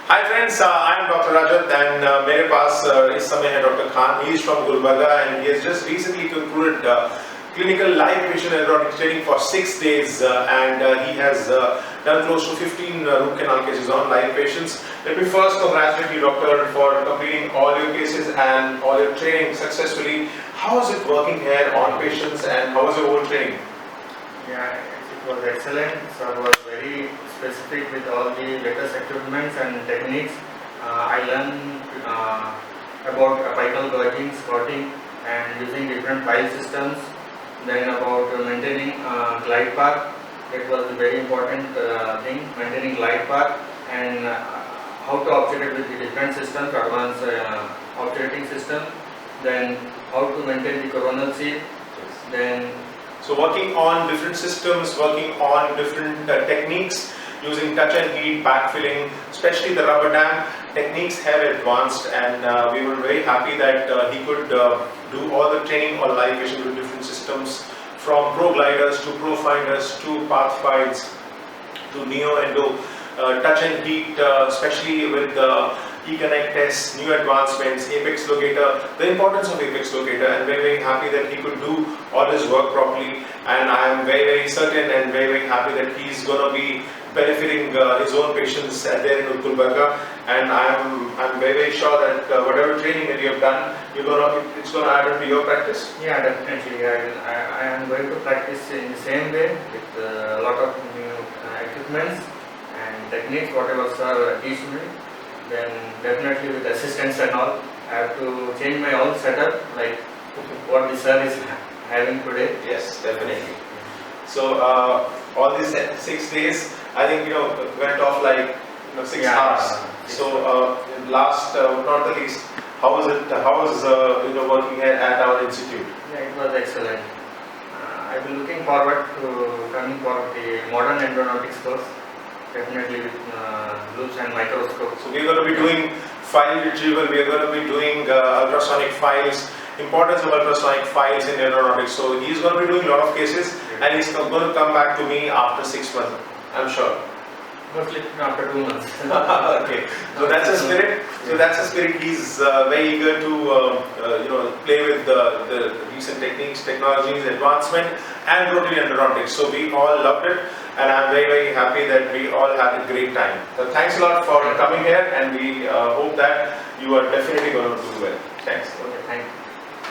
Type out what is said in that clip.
Hi friends, I am Dr. Rajat and मेरे पास इस समय है Dr. Khan. He is from Gulbarga and he has just recently concluded clinical live patient endodontic training for 6 days and he has done close to 15 root canal cases on live patients. Let me first congratulate you, Doctor, for completing all your cases and all your training successfully. How is it working here on patients and how was your whole training? Yeah, it was excellent. So I was very specific with all the latest equipments and techniques. I learned about apical gouting, squatting, and using different file systems. Then about maintaining glide path. That was a very important thing, maintaining glide path and how to operate with the different systems, advanced operating system. Then how to maintain the coronal seal. Then so working on different systems, working on different techniques, using touch and heat, backfilling, especially the rubber dam techniques have advanced, and we were very happy that he could do all the training on live patient with different systems, from pro gliders to pro finders to path files to neo endo, touch and heat, especially with the E-Connect tests, new advancements, apex locator, the importance of apex locator, and very happy that he could do all his work properly. And I am very certain and very happy that he's going to be benefiting his own patients there in Gulbarga. And I'm very sure that whatever training that you have done, it's going to add on to your practice. yeah, definitely. I am going to practice in the same way with a lot of new equipments and techniques, whatever sir teach me. Then definitely with assistance and all, I have to change my own setup like what the sir is having today. Yes, definitely. So all these 6 days, I think went off like 6 hours. So last not the least, how was it? How was working here at our institute? Yeah, it was excellent. I've been looking forward to coming for the modern endodontics course. Definitely with loops and microscopes. So we're going to be doing file retrieval, we are going to be doing ultrasonic files, importance of ultrasonic files in endodontics. So he's going to be doing a lot of cases and he's going to come back to me after 6 months, I'm sure. Mostly after 2 months. Okay, so that's a spirit. So that's a spirit. He's very eager to play with the recent techniques, technologies, advancement, and rotary endodontics. So we all loved it, and I'm very happy that we all had a great time. So thanks a lot for coming here, and we hope that you are definitely going to do well. Thanks. Okay, thank you.